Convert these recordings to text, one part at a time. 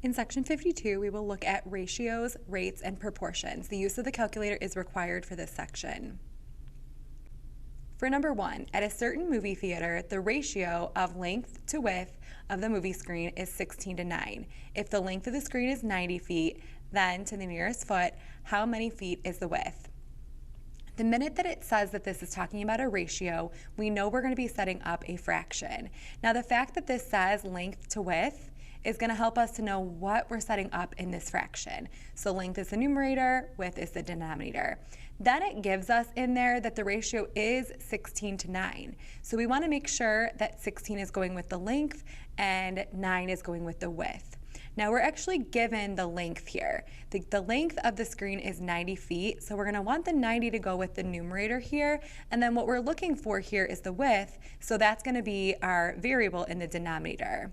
In section 52, we will look at ratios, rates, and proportions. The use of the calculator is required for this section. For number 1, at a certain movie theater, the ratio of length to width of the movie screen is 16 to 9. If the length of the screen is 90 feet, then to the nearest foot, how many feet is the width? The minute that it says that this is talking about a ratio, we know we're going to be setting up a fraction. Now, the fact that this says length to width is going to help us to know what we're setting up in this fraction. So length is the numerator, width is the denominator. Then it gives us in there that the ratio is 16 to 9. So we want to make sure that 16 is going with the length and 9 is going with the width. Now we're actually given the length here. The length of the screen is 90 feet, so we're going to want the 90 to go with the numerator here, and then what we're looking for here is the width, so that's going to be our variable in the denominator.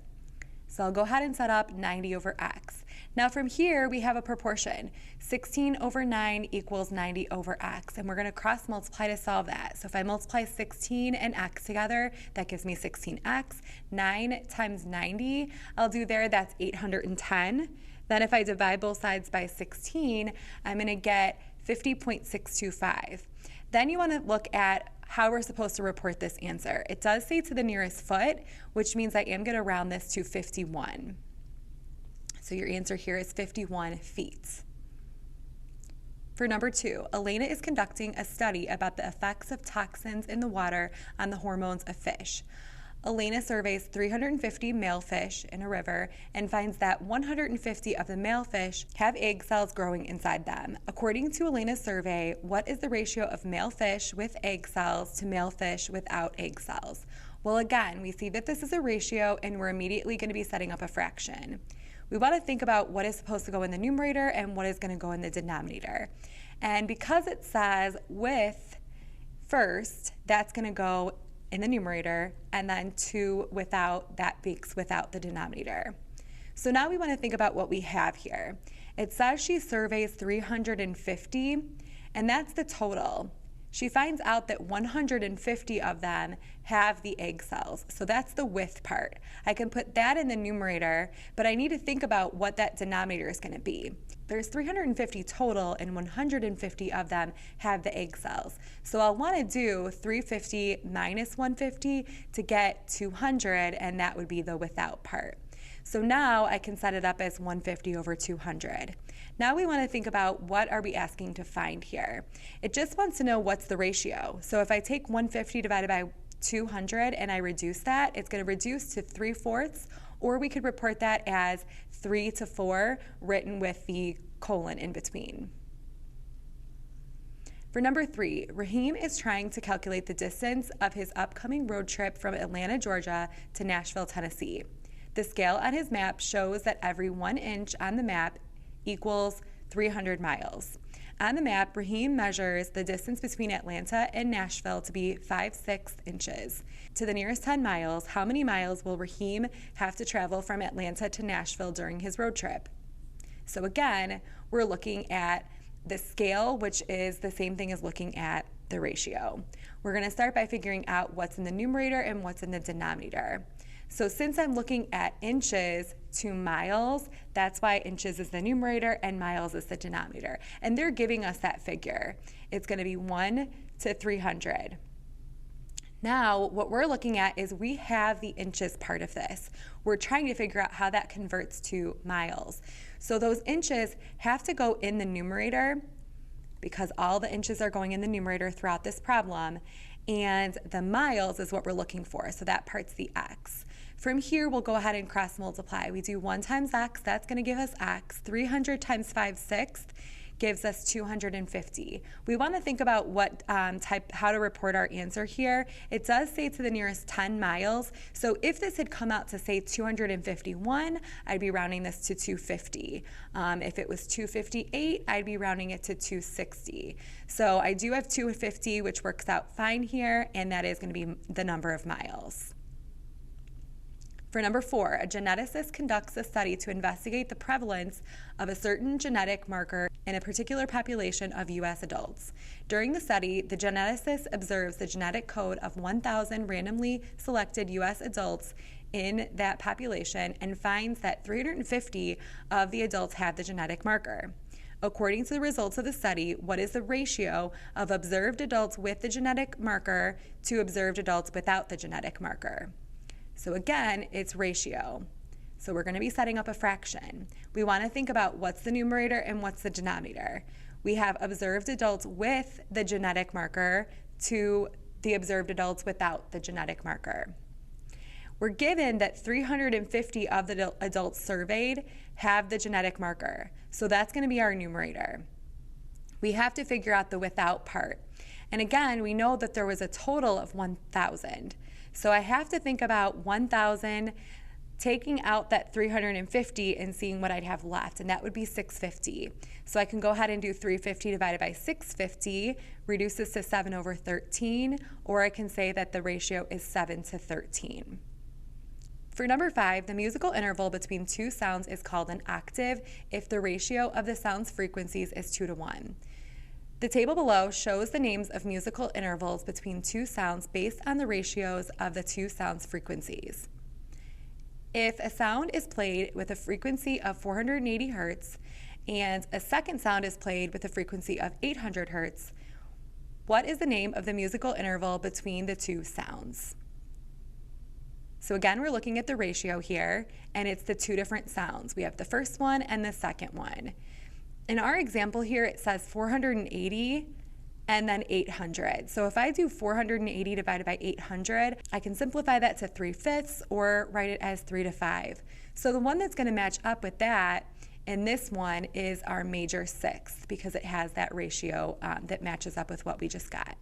So I'll go ahead and set up 90 over x. Now from here we have a proportion. 16 over 9 equals 90 over x, and we're going to cross multiply to solve that. So if I multiply 16 and x together, that gives me 16x. 9 times 90, I'll do there, that's 810. Then if I divide both sides by 16, I'm going to get 50.625. Then you want to look at how we're supposed to report this answer. It does say to the nearest foot, which means I am going to round this to 51. So your answer here is 51 feet. For number 2, Elena is conducting a study about the effects of toxins in the water on the hormones of fish. Elena surveys 350 male fish in a river and finds that 150 of the male fish have egg cells growing inside them. According to Elena's survey, what is the ratio of male fish with egg cells to male fish without egg cells? Well, again, we see that this is a ratio and we're immediately going to be setting up a fraction. We want to think about what is supposed to go in the numerator and what is going to go in the denominator. And because it says with first, that's going to go in the numerator, and then 2 without, that makes without the denominator. So now we want to think about what we have here. It says she surveys 350, and that's the total. She finds out that 150 of them have the egg cells, so that's the width part. I can put that in the numerator, but I need to think about what that denominator is going to be. There's 350 total, and 150 of them have the egg cells. So I'll want to do 350 minus 150 to get 200, and that would be the without part. So now I can set it up as 150 over 200. Now we want to think about what are we asking to find here. It just wants to know what's the ratio. So if I take 150 divided by 200 and I reduce that, it's going to reduce to 3/4, or we could report that as 3 to 4 written with the colon in between. For number 3, Raheem is trying to calculate the distance of his upcoming road trip from Atlanta, Georgia to Nashville, Tennessee. The scale on his map shows that every 1 inch on the map equals 300 miles. On the map, Raheem measures the distance between Atlanta and Nashville to be 5/6 inches. To the nearest 10 miles, how many miles will Raheem have to travel from Atlanta to Nashville during his road trip? So again, we're looking at the scale, which is the same thing as looking at the ratio. We're going to start by figuring out what's in the numerator and what's in the denominator. So since I'm looking at inches to miles, that's why inches is the numerator and miles is the denominator. And they're giving us that figure. It's going to be 1 to 300. Now, what we're looking at is we have the inches part of this. We're trying to figure out how that converts to miles. So those inches have to go in the numerator because all the inches are going in the numerator throughout this problem. And the miles is what we're looking for. So that part's the x. From here, we'll go ahead and cross multiply. We do 1 times x, that's going to give us x. 300 times 5/6 gives us 250. We want to think about what how to report our answer here. It does say to the nearest 10 miles. So if this had come out to say 251, I'd be rounding this to 250. If it was 258, I'd be rounding it to 260. So I do have 250, which works out fine here, and that is going to be the number of miles. For number 4, a geneticist conducts a study to investigate the prevalence of a certain genetic marker in a particular population of U.S. adults. During the study, the geneticist observes the genetic code of 1,000 randomly selected U.S. adults in that population and finds that 350 of the adults have the genetic marker. According to the results of the study, what is the ratio of observed adults with the genetic marker to observed adults without the genetic marker? So again, it's ratio. So we're going to be setting up a fraction. We want to think about what's the numerator and what's the denominator. We have observed adults with the genetic marker to the observed adults without the genetic marker. We're given that 350 of the adults surveyed have the genetic marker. So that's going to be our numerator. We have to figure out the without part. And again, we know that there was a total of 1,000. So I have to think about 1,000, taking out that 350 and seeing what I'd have left, and that would be 650. So I can go ahead and do 350 divided by 650, reduce this to 7 over 13, or I can say that the ratio is 7 to 13. For number 5, the musical interval between two sounds is called an octave if the ratio of the sound's frequencies is 2 to 1. The table below shows the names of musical intervals between two sounds based on the ratios of the two sounds' frequencies. If a sound is played with a frequency of 480 hertz and a second sound is played with a frequency of 800 hertz, what is the name of the musical interval between the two sounds? So again, we're looking at the ratio here, and it's the two different sounds. We have the first one and the second one. In our example here, it says 480 and then 800. So if I do 480 divided by 800, I can simplify that to 3/5 or write it as 3 to 5. So the one that's going to match up with that in this one is our major sixth because it has that ratio that matches up with what we just got.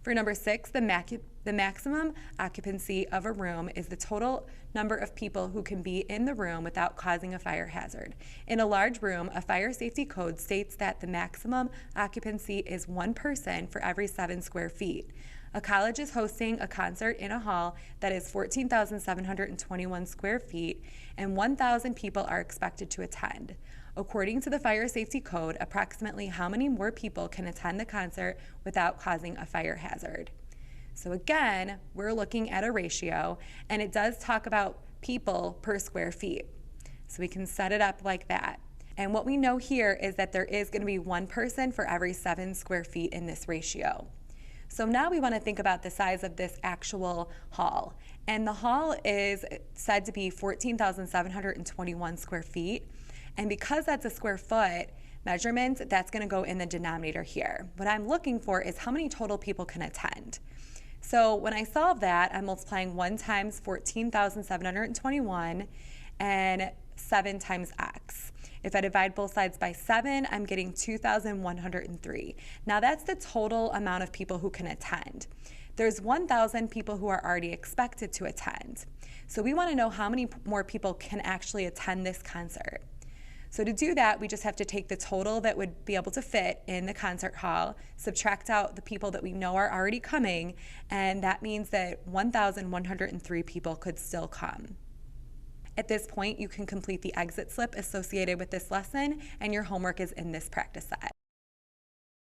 For number 6, the maximum occupancy of a room is the total number of people who can be in the room without causing a fire hazard. In a large room, a fire safety code states that the maximum occupancy is 1 person for every 7 square feet. A college is hosting a concert in a hall that is 14,721 square feet, and 1,000 people are expected to attend. According to the fire safety code, approximately how many more people can attend the concert without causing a fire hazard? So again, we're looking at a ratio, and it does talk about people per square feet. So we can set it up like that. And what we know here is that there is going to be 1 person for every 7 square feet in this ratio. So now we want to think about the size of this actual hall. And the hall is said to be 14,721 square feet. And because that's a square foot measurement, that's going to go in the denominator here. What I'm looking for is how many total people can attend. So when I solve that, I'm multiplying 1 times 14,721 and 7 times x. If I divide both sides by 7, I'm getting 2,103. Now that's the total amount of people who can attend. There's 1,000 people who are already expected to attend. So we want to know how many more people can actually attend this concert. So to do that, we just have to take the total that would be able to fit in the concert hall, subtract out the people that we know are already coming, and that means that 1,103 people could still come. At this point, you can complete the exit slip associated with this lesson, and your homework is in this practice set.